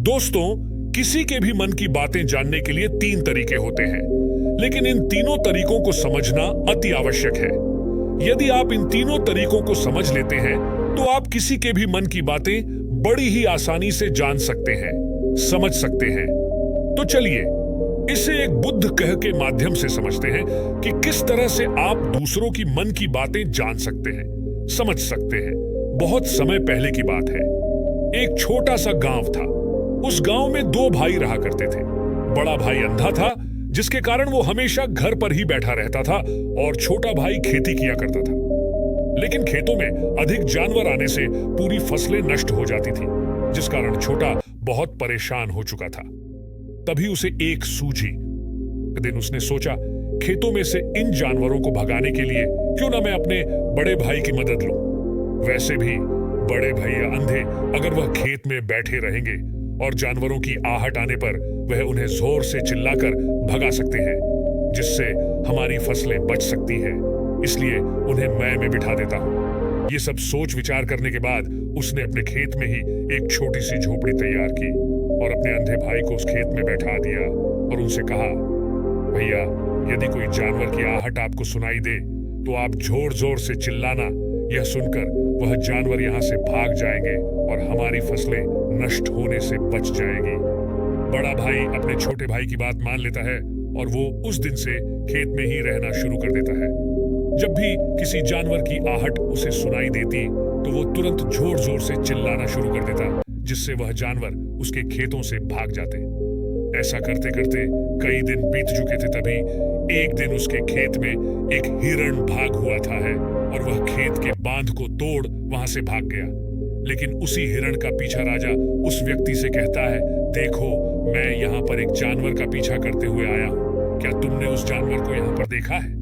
दोस्तों, किसी के भी मन की बातें जानने के लिए 3 तरीके होते हैं, लेकिन इन तीनों तरीकों को समझना अति आवश्यक है। यदि आप इन तीनों तरीकों को समझ लेते हैं तो आप किसी के भी मन की बातें बड़ी ही आसानी से जान सकते हैं, समझ सकते हैं। तो चलिए इसे एक बुद्ध कह के माध्यम से समझते हैं कि किस तरह से आप दूसरों की मन की बातें जान सकते हैं, समझ सकते हैं। बहुत समय पहले की बात है। एक छोटा सा गांव था। उस गांव में 2 भाई रहा करते थे। बड़ा भाई अंधा था, जिसके कारण वो हमेशा घर पर ही बैठा रहता था, और छोटा भाई खेती किया करता था। लेकिन खेतों में अधिक जानवर आने से पूरी फसलें नष्ट हो जाती थी, जिस कारण छोटा बहुत परेशान हो चुका था। तभी उसे एक सूझी। एक दिन उसने सोचा, खेतों में से इन जानवरों को भगाने के लिए क्यों ना मैं अपने बड़े भाई की मदद लूं। वैसे भी बड़े भैया अंधे, अगर वह खेत में बैठे रहेंगे और जानवरों की आहट आने पर वह उन्हें जोर से चिल्लाकर भगा सकते हैं, जिससे हमारी फसलें बच सकती हैं। इसलिए उन्हें मैं बिठा देता हूं। ये सब सोच विचार करने के बाद उसने अपने खेत में ही एक छोटी सी झोपड़ी तैयार की और अपने अंधे भाई को उस खेत में बैठा दिया और उनसे कहा, भैया, यदि कोई जानवर की आहट आपको सुनाई दे तो आप जोर जोर से चिल्लाना। यह सुनकर वह जानवर यहाँ से भाग जाएंगे और हमारी फसलें नष्ट होने से बच जाएगी। बड़ा भाई अपने छोटे भाई की बात मान लेता है और वो उस दिन से खेत में ही रहना शुरू कर देता है। जब भी किसी जानवर की आहट उसे सुनाई देती तो वो तुरंत जोर जोर से चिल्लाना शुरू कर देता, जिससे वह जानवर उसके खेतों से भाग जाते। ऐसा करते करते कई दिन बीत चुके थे। तभी एक दिन उसके खेत में एक हिरण भाग हुआ था और वह खेत के बांध को तोड़ वहां से भाग गया। लेकिन उसी हिरण का पीछा राजा उस व्यक्ति से कहता है, देखो, मैं यहाँ पर एक जानवर का पीछा करते हुए आया हूँ, क्या तुमने उस जानवर को यहाँ पर देखा है?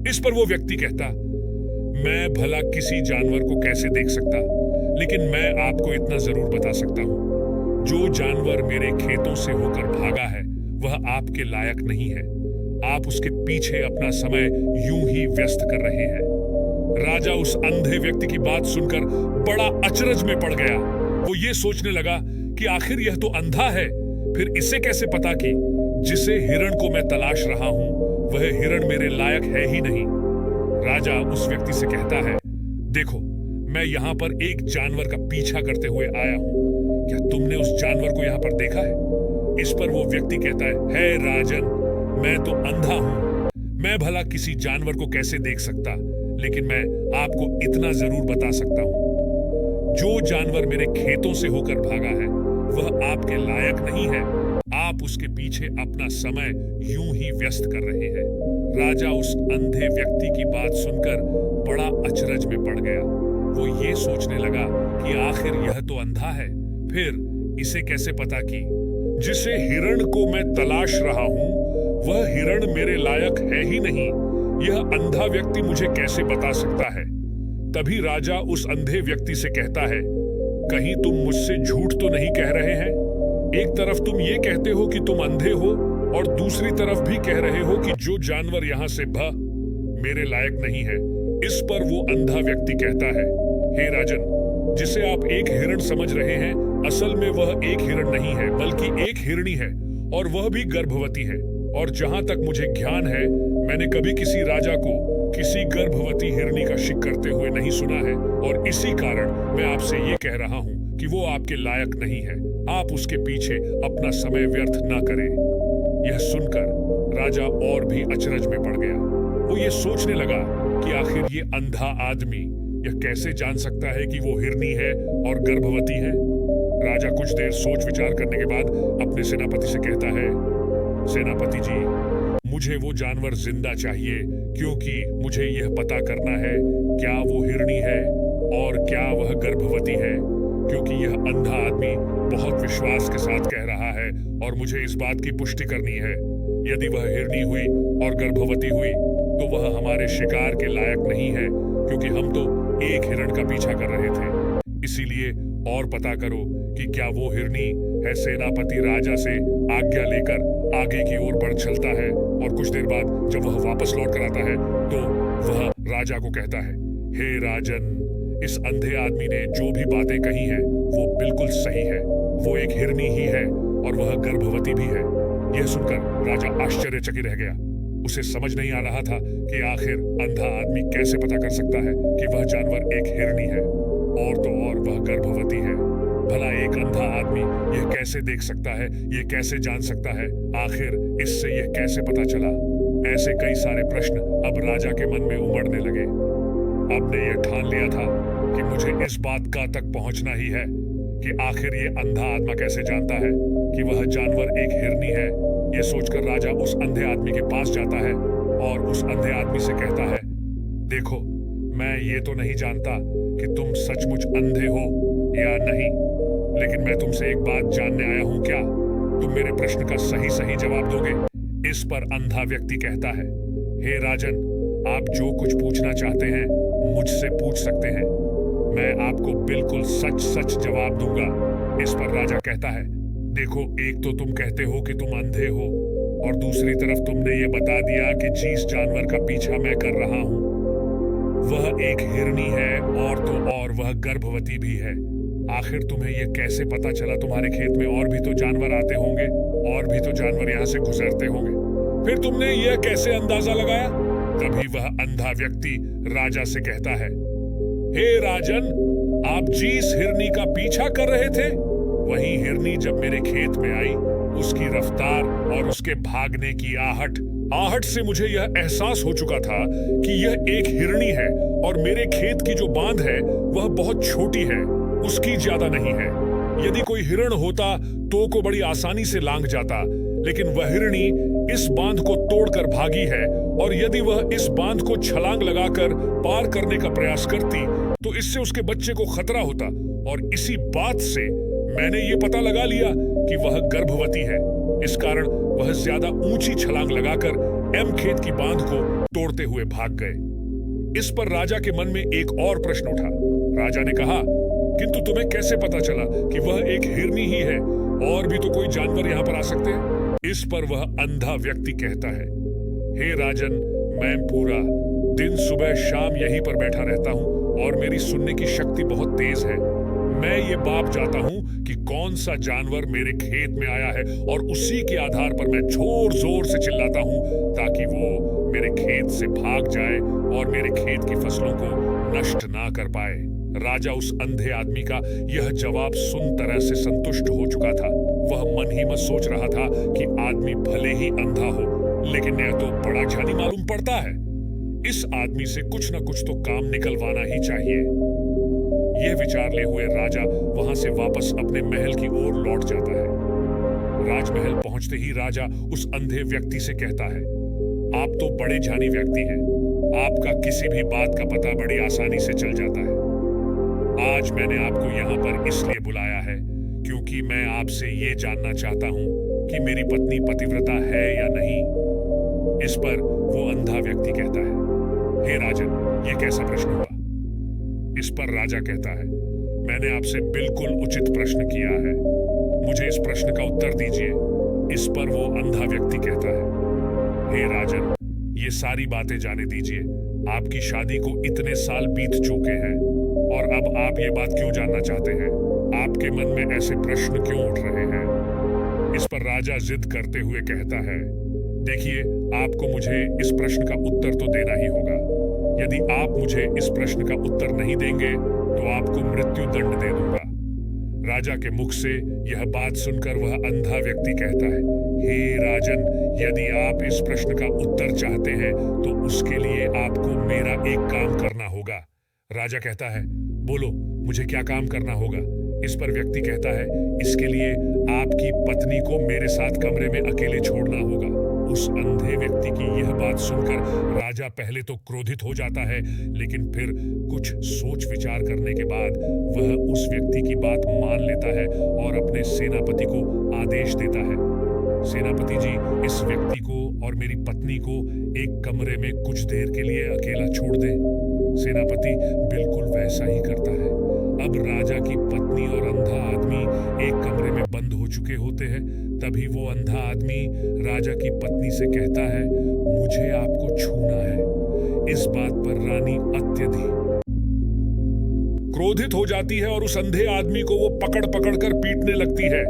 इस पर वो व्यक्ति कहता, मैं भला किसी जानवर को कैसे देख सकता, लेकिन मैं आपको इतना जरूर बता सकता हूँ, जो जानवर मेरे खेतों से होकर भागा है वह आपके लायक नहीं है। आप उसके पीछे अपना समय यूं ही व्यस्त कर रहे हैं। राजा उस अंधे व्यक्ति की बात सुनकर बड़ा अचरज में पड़ गया। वो ये सोचने लगा कि आखिर यह तो अंधा है, फिर इसे कैसे पता कि जिसे हिरण को मैं तलाश रहा हूं वह हिरण मेरे लायक है ही नहीं। राजा उस व्यक्ति से कहता है, देखो, मैं यहाँ पर एक जानवर का पीछा करते हुए आया हूँ, क्या तुमने उस जानवर को यहाँ पर देखा है? इस पर वो व्यक्ति कहता है राजन, मैं तो अंधा हूँ, मैं भला किसी जानवर को कैसे देख सकता, लेकिन मैं आपको इतना जरूर बता सकता हूँ, जो जानवर मेरे खेतों से होकर भागा है वह आपके लायक नहीं है। आप उसके पीछे अपना समय यूं ही व्यस्त कर रहे हैं। राजा उस अंधे व्यक्ति की बात सुनकर बड़ा अचरज में पड़ गया। वो ये सोचने लगा कि आखिर यह तो अंधा है, फिर इसे कैसे पता कि जिसे हिरण को मैं तलाश रहा हूं वह हिरण मेरे लायक है ही नहीं। यह अंधा व्यक्ति मुझे कैसे बता सकता है? तभी राजा उस अंधे व्यक्ति से कहता है, कहीं तुम मुझसे झूठ तो नहीं कह रहे हैं? एक तरफ तुम ये कहते हो कि तुम अंधे हो और दूसरी तरफ भी कह रहे हो कि जो जानवर यहाँ से मेरे लायक नहीं है। इस पर वो अंधा व्यक्ति कहता है, हे राजन, जिसे आप एक हिरण समझ रहे हैं, असल में वह एक हिरण नहीं है, बल्कि एक हिरणी है, और वह भी गर्भवती है। और जहां तक मुझे ज्ञान है, मैंने कभी किसी राजा को किसी गर्भवती हिरणी का शिक करते हुए नहीं सुना है, और इसी कारण मैं आपसे ये कह रहा हूं कि वो आपके लायक नहीं है। आप उसके पीछे अपना समय व्यर्थ ना करें। यह सुनकर राजा और भी अचरज में पड़ गया। वो ये सोचने लगा कि आखिर ये अंधा आदमी यह कैसे जान सकता है कि वो हिरणी है और गर्भवती है। राजा कुछ देर सोच विचार करने के बाद अपने सेनापति से कहता है, सेनापति जी, मुझे वो जानवर जिंदा चाहिए, क्योंकि मुझे यह पता करना है क्या वो हिरणी है और क्या वह गर्भवती है, क्योंकि यह अंधा आदमी बहुत विश्वास के साथ कह रहा है और मुझे इस बात की पुष्टि करनी है। यदि वह हिरणी हुई और गर्भवती हुई तो वह हमारे शिकार के लायक नहीं है, क्योंकि हम तो एक हिरण का पीछा कर रहे थे। इसीलिए और पता करो कि क्या वो हिरणी है। सेनापति राजा से आज्ञा लेकर आगे की ओर बढ़ चलता है और कुछ देर बाद जब वह वापस लौट कर आता है तो वह राजा को कहता है, हे राजन, इस अंधे आदमी ने जो भी बातें कही हैं वो बिल्कुल सही है। वो एक हिरनी ही है और वह गर्भवती भी है। यह सुनकर राजा आश्चर्यचकित रह गया। उसे समझ नहीं आ रहा था कि आखिर अंधा आदमी कैसे पता कर सकता है कि वह जानवर एक हिरनी है, और तो और वह गर्भवती है। भला एक अंधा आदमी यह कैसे देख सकता है, यह कैसे जान सकता है, आखिर इससे यह कैसे पता चला? ऐसे कई सारे प्रश्न अब राजा के मन में उमड़ने लगे। अब ने यह ठान लिया था कि मुझे इस बात का तक पहुंचना ही है कि आखिर ये अंधा आत्मा कैसे जानता है कि वह जानवर एक हिरनी है। यह सोचकर राजा उस अंधे आदमी के पास जाता है और उस अंधे आदमी से कहता है, देखो, मैं ये तो नहीं जानता कि तुम सचमुच अंधे हो या नहीं, लेकिन मैं तुमसे एक बात जानने आया हूं। क्या तुम मेरे प्रश्न का सही सही जवाब दोगे? इस पर अंधा व्यक्ति कहता है, हे राजन, आप जो कुछ पूछना चाहते हैं मुझसे पूछ सकते हैं, मैं आपको बिल्कुल सच सच जवाब दूंगा। इस पर राजा कहता है, देखो, एक तो तुम कहते हो कि तुम अंधे हो, और दूसरी तरफ तुमने ये बता दिया कि जिस जानवर का पीछा मैं कर रहा हूं वह एक हिरनी है, और तो और वह गर्भवती भी है। आखिर तुम्हें यह कैसे पता चला? तुम्हारे खेत में और भी तो जानवर आते होंगे, और भी तो जानवर यहाँ से गुजरते होंगे, फिर तुमने यह कैसे अंदाजा लगाया? तभी वह अंधा व्यक्ति राजा से कहता है, हे राजन, आप जिस हिरनी का पीछा कर रहे थे वही हिरनी जब मेरे खेत में आई, उसकी रफ्तार और उसके भागने की आहट से मुझे यह एहसास हो चुका था कि यह एक हिरनी है, और मेरे खेत की जो बांध है वह बहुत छोटी है, उसकी ज्यादा नहीं है। यदि कोई हिरण होता तो को बड़ी आसानी से लांघ जाता, लेकिन वह हिरनी इस बांध को तोड़कर भागी है, और यदि वह इस बांध को छलांग लगाकर पार करने का प्रयास करती तो इससे उसके बच्चे को खतरा होता, और इसी बात से मैंने ये पता लगा लिया कि वह गर्भवती है। इस कारण वह ज्यादा ऊंची छलांग लगाकर एम खेत की बांध को तोड़ते हुए भाग गए। इस पर राजा के मन में एक और प्रश्न उठा। राजा ने कहा, किंतु तुम्हें कैसे पता चला कि वह एक हिरनी ही है, और भी तो कोई जानवर यहाँ पर आ सकते हैं? इस पर वह अंधा व्यक्ति कहता है, हे राजन, मैं पूरा दिन सुबह शाम यहीं पर बैठा रहता हूँ, और मेरी सुनने की शक्ति बहुत तेज है। मैं ये बाप जाता हूँ कि कौन सा जानवर मेरे खेत में आया है, और उसी के आधार पर मैं जोर जोर से चिल्लाता हूँ ताकि वो मेरे खेत से भाग जाए और मेरे खेत की फसलों को नष्ट ना कर पाए। राजा उस अंधे आदमी का यह जवाब सुन तरह से संतुष्ट हो चुका था। वह मन ही मन सोच रहा था कि आदमी भले ही अंधा हो, लेकिन यह तो बड़ा ज्ञानी मालूम पड़ता है। इस आदमी से कुछ न कुछ तो काम निकलवाना ही चाहिए। यह विचार ले हुए राजा वहां से वापस अपने महल की ओर लौट जाता है। राजमहल पहुंचते ही राजा उस अंधे व्यक्ति से कहता है, आप तो बड़े ज्ञानी व्यक्ति हैं, आपका किसी भी बात का पता बड़ी आसानी से चल जाता है। आज मैंने आपको यहाँ पर इसलिए बुलाया है क्योंकि मैं आपसे ये जानना चाहता हूँ कि मेरी पत्नी पतिव्रता है या नहीं। इस पर वो अंधा व्यक्ति कहता है, हे राजन, ये कैसा प्रश्न हुआ? इस पर राजा कहता है, मैंने आपसे बिल्कुल उचित प्रश्न किया है, मुझे इस प्रश्न का उत्तर दीजिए। इस पर वो अंधा व्यक्ति कहता है, हे राजन, ये सारी बातें जाने दीजिए। आपकी शादी को इतने साल बीत चुके हैं, और अब आप ये बात क्यों जानना चाहते हैं? आपके मन में ऐसे प्रश्न क्यों उठ रहे हैं? इस पर राजा जिद करते हुए कहता है, देखिए, आपको मुझे इस प्रश्न का उत्तर तो देना ही होगा। यदि आप मुझे इस प्रश्न का उत्तर नहीं देंगे तो आपको मृत्यु दंड दे दूंगा। राजा के मुख से यह बात सुनकर वह अंधा व्यक्ति कहता है, हे राजन, यदि आप इस प्रश्न का उत्तर चाहते हैं तो उसके लिए आपको मेरा एक काम करना होगा। राजा कहता है, बोलो, मुझे क्या काम करना होगा? इस पर व्यक्ति कहता है, इसके लिए आपकी पत्नी को मेरे साथ कमरे में अकेले छोड़ना होगा। उस अंधे व्यक्ति की यह बात सुनकर राजा पहले तो क्रोधित हो जाता है, लेकिन फिर कुछ सोच विचार करने के बाद वह उस व्यक्ति की बात मान लेता है और अपने सेनापति को आदेश देता है, सेनापति जी, इस व्यक्ति को और मेरी पत्नी को एक कमरे में कुछ देर के लिए अकेला छोड़ दें। सेनापति बिल्कुल वैसा ही करता है। अब राजा की पत्नी और अंधा आदमी एक कमरे में बंद हो चुके होते हैं। तभी वो अंधा आदमी राजा की पत्नी से कहता है, मुझे आपको छूना है। इस बात पर रानी अत्यधिक क्रोधित हो जाती है और उस अंधे आदमी को वो पकड़ पकड़ कर पीटने लगती है,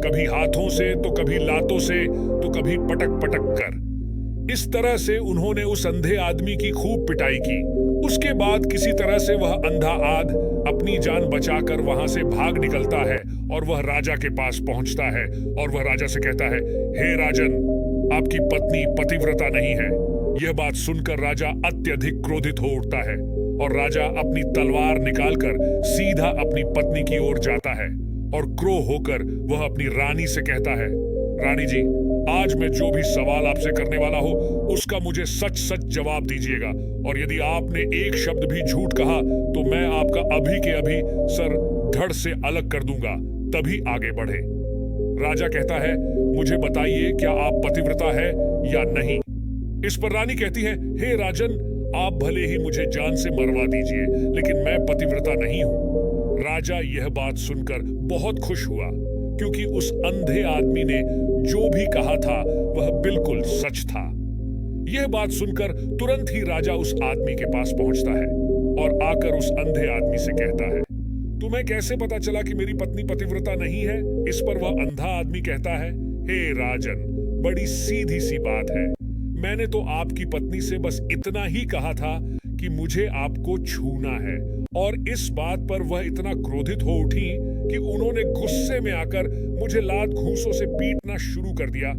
कभी हाथों से तो कभी लातों से तो कभी पटक पटक कर। इस तरह से उन्होंने उस अंधे आदमी की खूब पिटाई की। उसके बाद किसी तरह से वह अंधा आद अपनी जान बचाकर वहां से भाग निकलता है और वह राजा के पास पहुंचता है और वह राजा से कहता है, हे राजन, आपकी पत्नी पतिव्रता नहीं है। यह बात सुनकर राजा अत्यधिक क्रोधित हो उठता है और राजा अपनी तलवार निकालकर सीधा अपनी पत्नी की ओर जाता है और क्रोध होकर वह अपनी रानी से कहता है, रानी जी, आज मैं जो भी सवाल आपसे करने वाला हूं उसका मुझे सच सच जवाब दीजिएगा, और यदि आपने एक शब्द भी झूठ कहा तो मैं आपका अभी के अभी सर धड़ से अलग कर दूंगा, तभी आगे बढ़े। राजा कहता है, मुझे बताइए क्या आप पतिव्रता है या नहीं। इस पर रानी कहती है, हे राजन, आप भले ही मुझे जान से मरवा दीजिए, लेकिन मैं पतिव्रता नहीं हूं। राजा यह बात सुनकर बहुत खुश हुआ, क्योंकि उस अंधे आदमी ने जो भी कहा था वह बिल्कुल सच था। यह बात सुनकर तुरंत ही राजा उस आदमी के पास पहुंचता है और आकर उस अंधे आदमी से कहता है, तुम्हें कैसे पता चला कि मेरी पत्नी पतिव्रता नहीं है। इस पर वह अंधा आदमी कहता है, हे राजन, बड़ी सीधी सी बात है, मैंने तो आपकी पत्नी से बस इतना ही कहा था कि मुझे आपको छूना है, और इस बात पर वह इतना क्रोधित हो उठी कि उन्होंने गुस्से में आकर मुझे लात घूंसों से पीटना शुरू कर दिया।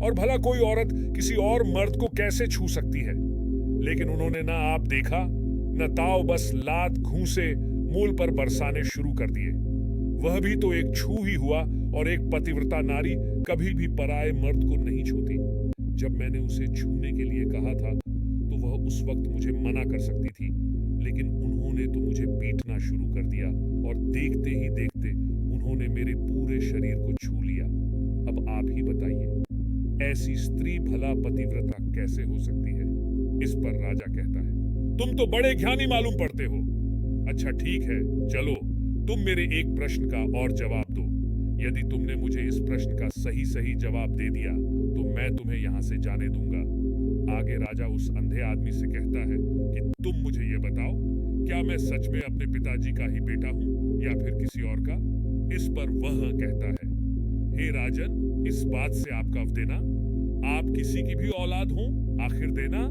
और भला कोई औरत किसी और मर्द को कैसे छू सकती है। लेकिन उन्होंने ना आप देखा न ताव, बस लात घूंसे मूल पर बरसाने शुरू कर दिए। वह भी तो एक छू ही हुआ, और एक पतिव्रता नारी कभी भी पराये मर्द को नहीं छूती। जब मैंने उसे छूने के लिए कहा था तो वह उस वक्त मुझे मना कर सकती थी, लेकिन उन्होंने तो मुझे पीटना शुरू कर दिया, और देखते ही देखते उन्होंने मेरे पूरे शरीर को छू लिया। अब आप ही बताइए, ऐसी स्त्री भला पतिव्रता कैसे हो सकती है। इस पर राजा कहता है, तुम तो बड़े ज्ञानी मालूम पड़ते हो। अच्छा ठीक है, चलो तुम मेरे एक प्रश्न का और जवाब दो। यदि तुमने मुझे इस प्रश्न का सही सही जवाब दे दिया तो मैं तुम्हें यहाँ से जाने दूंगा। आगे राजा उस अंधे आदमी से कहता है कि तुम मुझे ये बताओ, क्या मैं सच में अपने पिताजी का ही बेटा हूँ या फिर किसी और का। इस पर वह कहता है, हे राजन, इस बात से आप कब देना, आप किसी की भी औलाद हो आखिर देना,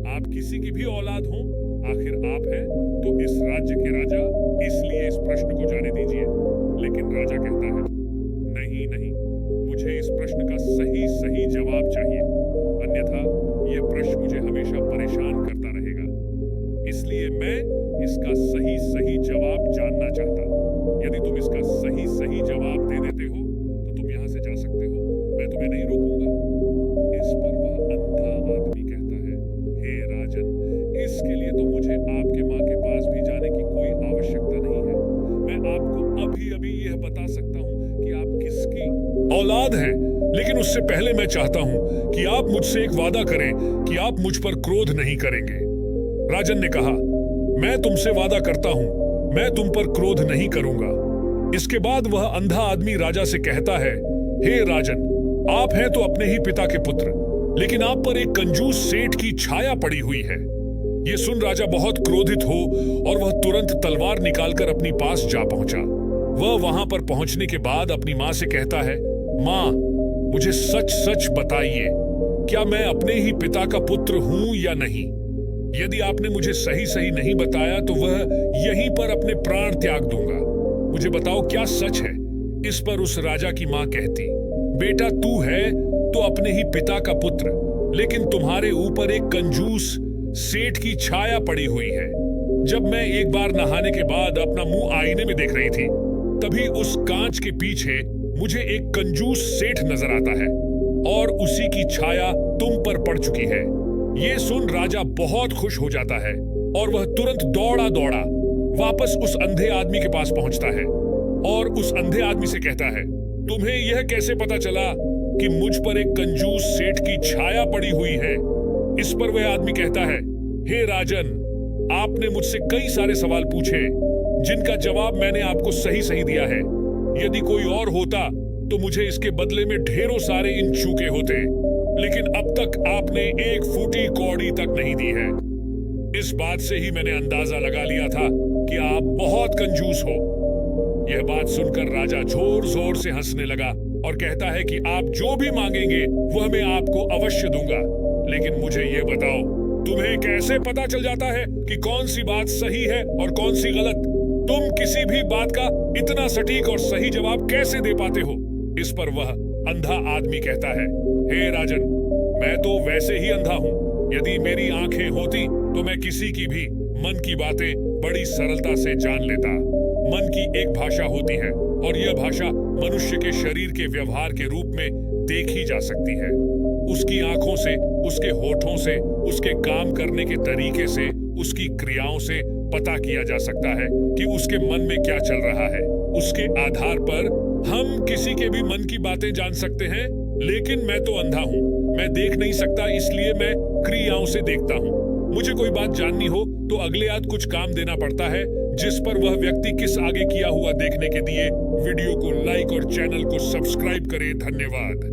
आप किसी की भी औलाद हो आखिर आप हैं तो इस राज्य के राजा, इसलिए इस प्रश्न को जाने दीजिए। लेकिन राजा कहता है, नहीं नहीं, मुझे इस प्रश्न का सही सही जवाब चाहिए, अन्यथा यह प्रश्न मुझे हमेशा परेशान करता रहेगा। इसलिए मैं इसका सही सही जवाब जानना चाहता। यदि तुम इसका सही सही जवाब दे देते हो तो तुम यहाँ से जा सकते हो, मैं तुम्हें नहीं रोकूंगा। इस पर वह अंधा आदमी कहता है, हे राजन, इसके लिए तो मुझे आपके माँ के पास भी जाने की कोई आवश्यकता नहीं है। मैं आपको अभी अभी यह बता सकता हूँ कि आप किसकी औलाद हैं, लेकिन उससे पहले मैं चाहता हूं कि आप मुझसे एक वादा करें कि आप मुझ पर क्रोध नहीं करेंगे। राजन ने कहा, मैं तुमसे वादा करता हूं, मैं तुम पर क्रोध नहीं करूंगा। इसके बाद वह अंधा आदमी राजा से कहता है, हे राजन, आप हैं तो अपने ही पिता के पुत्र, लेकिन आप पर एक कंजूस सेठ की छाया पड़ी हुई है। यह सुन राजा बहुत क्रोधित हो और वह तुरंत तलवार निकालकर अपनी पास जा पहुंचा। वह वहां पर पहुंचने के बाद अपनी मां से कहता है, मां, मुझे सच सच बताइए, क्या मैं अपने ही पिता का पुत्र हूं या नहीं। यदि आपने मुझे सही सही नहीं बताया तो वह यहीं पर अपने प्राण त्याग दूंगा। मुझे बताओ क्या सच है। इस पर उस राजा की मां कहती, बेटा तू है तो अपने ही पिता का पुत्र, लेकिन तुम्हारे ऊपर एक कंजूस सेठ की छाया पड़ी हुई है। जब मैं एक बार नहाने के बाद अपना मुंह आईने में देख रही थी, तभी उस कांच के पीछे मुझे एक कंजूस सेठ नजर आता है और उसी की छाया तुम पर पड़ चुकी है। ये सुन राजा बहुत खुश हो जाता है और वह तुरंत दौड़ा दौड़ा वापस उस अंधे आदमी के पास पहुंचता है और उस अंधे आदमी से कहता है, तुम्हें यह कैसे पता चला कि मुझ पर एक कंजूस सेठ की छाया पड़ी हुई है। इस पर वह आदमी कहता है, हे राजन, आपने मुझसे कई सारे सवाल पूछे जिनका जवाब मैंने आपको सही सही दिया है। यदि कोई और होता तो मुझे इसके बदले में ढेरों सारे इंच चूके होते, लेकिन अब तक आपने एक फूटी कौड़ी तक नहीं दी है। इस बात से ही मैंने अंदाजा लगा लिया था कि आप बहुत कंजूस हो। यह बात सुनकर राजा जोर जोर से हंसने लगा और कहता है कि आप जो भी मांगेंगे वह मैं आपको अवश्य दूंगा। लेकिन मुझे यह बताओ, तुम्हें कैसे पता चल जाता है कि कौन सी बात सही है और कौन सी गलत? तुम किसी भी बात का इतना सटीक और सही जवाब कैसे दे पाते हो? इस पर वह अंधा आदमी कहता है, हे राजन, मैं तो वैसे ही अंधा हूँ। यदि मेरी आंखें होती तो मैं किसी की भी मन की बातें बड़ी सरलता से जान लेता। मन की एक भाषा होती है और यह भाषा मनुष्य के शरीर के व्यवहार के रूप में देखी जा सकती है। उसकी आंखों से, उसके होठों से, उसके काम करने के तरीके से, उसकी क्रियाओं से पता किया जा सकता है कि उसके मन में क्या चल रहा है। उसके आधार पर हम किसी के भी मन की बातें जान सकते हैं। लेकिन मैं तो अंधा हूँ, मैं देख नहीं सकता, इसलिए मैं क्रियाओं से देखता हूँ। मुझे कोई बात जाननी हो तो अगले हाथ कुछ काम देना पड़ता है, जिस पर वह व्यक्ति किस आगे किया हुआ देखने के लिए वीडियो को लाइक और चैनल को सब्सक्राइब करे। धन्यवाद।